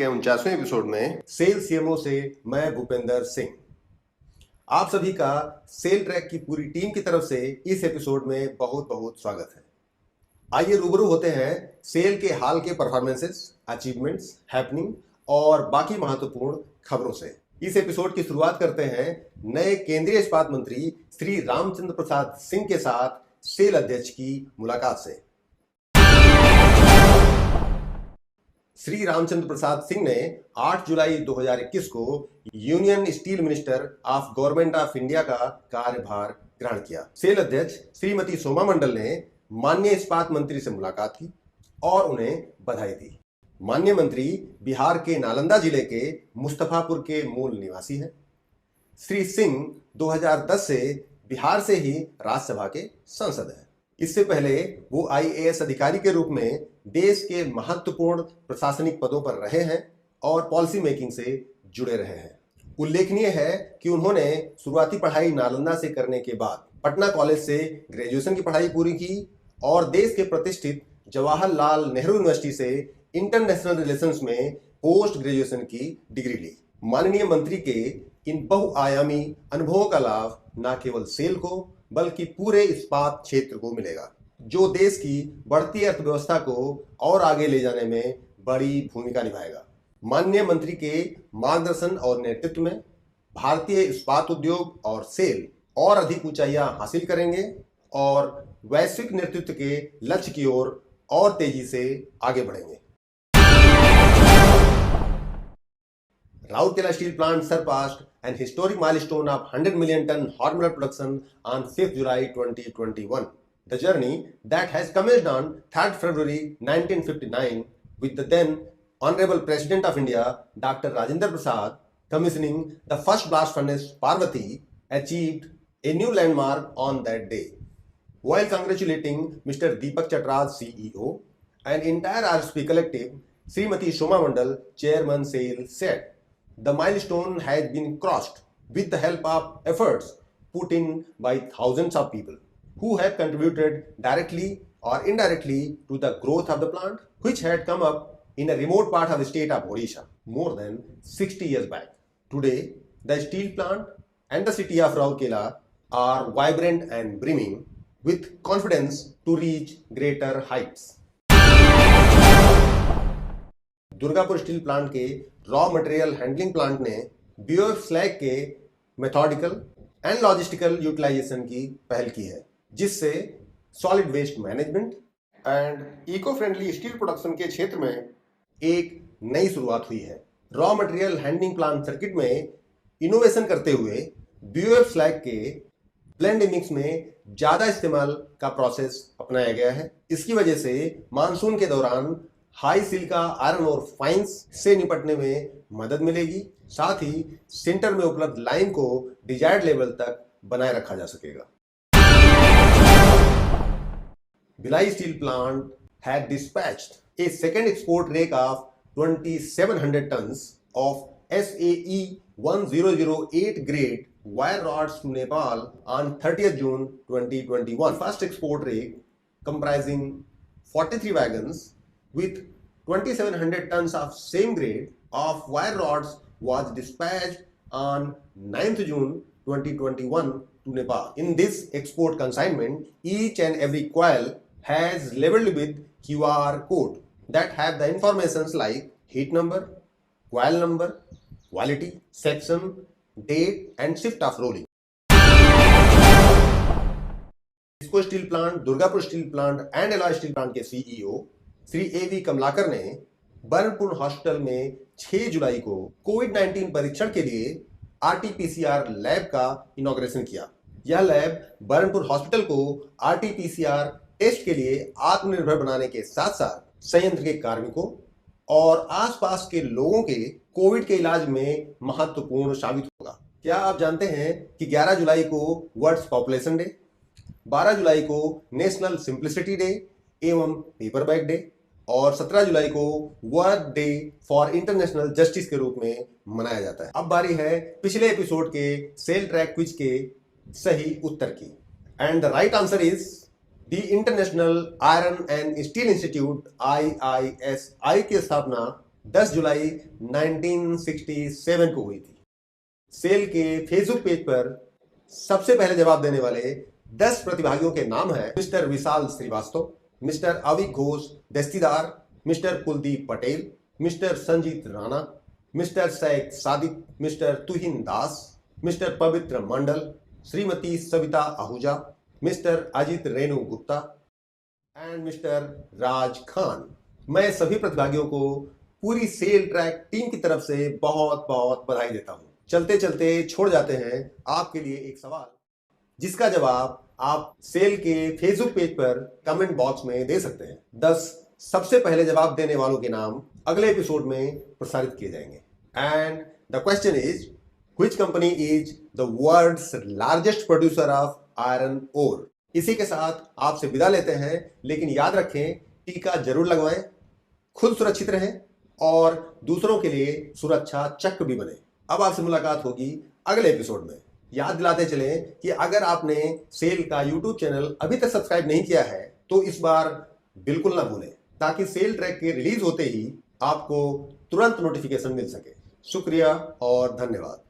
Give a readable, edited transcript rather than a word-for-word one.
के 49वें एपिसोड में cell CMO से मैं भूपेंद्र सिंह आप सभी का सेल ट्रैक की पूरी टीम की तरफ से इस एपिसोड में बहुत बहुत स्वागत है। आइए रूबरू होते हैं सेल के हाल के परफॉर्मेंसेस, अचीवमेंट्स, हैपनिंग और बाकी महत्वपूर्ण खबरों से। इस एपिसोड की शुरुआत करते हैं नए केंद्रीय इस्पात मंत्री श्री रामचंद्र प्रसाद सिंह के साथ सेल अध्यक्ष की मुलाकात से। श्री रामचंद्र प्रसाद सिंह ने 8 जुलाई 2021 को union steel minister of government of India का कार्यभार ग्रहण किया। सेल अध्यक्ष श्रीमती सोमा मंडल ने माननीय इस्पात मंत्री से मुलाकात की और उन्हें बधाई दी। माननीय मंत्री बिहार के नालंदा जिले के मुस्तफापुर के मूल निवासी हैं। श्री सिंह 2010 से बिहार से ही राज्यसभा के सांसद हैं। इससे पहले वो आईएएस अधिकारी के रूप में देश के महत्वपूर्ण प्रशासनिक पदों पर रहे हैं और पॉलिसी मेकिंग से जुड़े रहे हैं। उल्लेखनीय है कि उन्होंने शुरुआती पढ़ाई नालंदा से करने के बाद पटना कॉलेज से ग्रेजुएशन की पढ़ाई पूरी की और देश के प्रतिष्ठित जवाहरलाल नेहरू यूनिवर्सिटी से इंटरनेशनल रिलेशंस में पोस्ट ग्रेजुएशन की डिग्री ली। माननीय मंत्री के इन बहुआयामी अनुभवों का लाभ न केवल सेल को बल्कि पूरे इस्पात क्षेत्र को मिलेगा, जो देश की बढ़ती अर्थव्यवस्था को और आगे ले जाने में बड़ी भूमिका निभाएगा। माननीय मंत्री के मार्गदर्शन और नेतृत्व में भारतीय इस्पात उद्योग और सेल और अधिक ऊंचाइयां हासिल करेंगे और वैश्विक नेतृत्व के लक्ष्य की ओर और तेजी से आगे बढ़ेंगे। Rourkela Steel Plant surpassed an historic milestone of 100 million ton hot metal production on 5th July 2021. The journey that has commenced on 3rd February 1959 with the then Honorable President of India, Dr. Rajendra Prasad, commissioning the first blast furnace Parvati, achieved a new landmark on that day. While congratulating Mr. Deepak Chatraj, CEO, and entire RSP collective, Srimati Soma Mandal, Chairman SAIL, said, the milestone has been crossed with the help of efforts put in by thousands of people who have contributed directly or indirectly to the growth of the plant, which had come up in a remote part of the state of Odisha more than 60 years back. Today, the steel plant and the city of Rourkela are vibrant and brimming with confidence to reach greater heights. Durgapur steel plant के raw material handling plant ने BOF slag के methodical and logistical utilization की पहल की है, जिससे solid waste management and eco friendly steel production के क्षेत्र में एक नई शुरुआत हुई है। Raw material handling plant circuit में इनोवेशन करते हुए बीओएफ स्लैग के ब्लेंड मिक्स में ज्यादा इस्तेमाल का प्रोसेस अपनाया गया है। इसकी वजह से मानसून के दौरान हाई सिलिका आयरन और फाइंस से निपटने में मदद मिलेगी। साथ ही सेंटर में उपलब्ध लाइन को डिजायर्ड लेवल तक बनाए रखा जा सकेगा। Bhilai steel plant had dispatched a second export rake of 2700 tons of SAE 1008 grade wire rods to Nepal on 30th June 2021. First export rake comprising 43 wagons with 2700 tons of same grade of wire rods was dispatched on 9th June 2021 to Nepal. In this export consignment, each and every coil has labeled with QR code that have the informations like heat number, coil number, quality, section, date and shift of rolling. इसको steel plant, Durgapur steel plant and alloy steel plant के CEO Shri एवी कमलाकर ने Burnpur hospital में 6 जुलाई को कोविड-19 परीक्षण के लिए RTPCR lab का inauguration किया। यह लैब बर्नपुर हॉस्पिटल को आरटीपीसीआर टेस्ट के लिए आत्मनिर्भर बनाने के साथ साथ संयंत्र के कार्मिकों और आसपास के लोगों के कोविड के इलाज में महत्वपूर्ण साबित होगा। क्या आप जानते हैं कि 11 जुलाई को वर्ल्ड पॉपुलेशन डे, 12 जुलाई को नेशनल सिंप्लिसिटी डे एवं पेपर बैग डे और 17 जुलाई को world day for international justice के रूप में मनाया जाता है। अब बारी है पिछले एपिसोड के सेल ट्रैक क्विज के सही उत्तर की। And the right answer is the international iron and steel institute IISI की स्थापना 10 जुलाई 1967 को हुई थी। सेल के फेसबुक पेज पर सबसे पहले जवाब देने वाले 10 प्रतिभागियों के नाम हैं mister Vishal Srivastava, mister Avik Ghosh Dastidar, mister Kuldeep Patel, mister Sanjeet Rana, mister Saik Sadiq, mister Tuhin Das, mister Pavitra Mandal, Shrimati Savita Ahuja, mister Ajit Renu Gupta and mister Raj Khan. मैं सभी प्रतिभागियों को पूरी सेल ट्रैक टीम की तरफ से बहुत बहुत बधाई देता हूं। चलते चलते छोड़ जाते हैं आपके लिए एक सवाल, जिसका जवाब आप सेल के फेसबुक पेज पर कमेंट बॉक्स में दे सकते हैं। 10 सबसे पहले जवाब देने वालों के नाम अगले एपिसोड में प्रसारित किए जाएंगे। And the question is, which company is the world's largest producer of iron ore. इसी के साथ आपसे विदा लेते हैं, लेकिन याद रखें, टीका जरूर लगवाएं, खुद सुरक्षित रहें और दूसरों के लिए सुरक्षा चक्र भी बने। अब आपसे मुलाकात होगी अगले एपिसोड में। याद दिलाते चलें कि अगर आपने सेल का यूट्यूब चैनल अभी तक सब्सक्राइब नहीं किया है तो इस बार बिल्कुल ना भूलें, ताकि सेल ट्रैक के रिलीज होते ही आपको तुरंत नोटिफिकेशन मिल सके। शुक्रिया और धन्यवाद।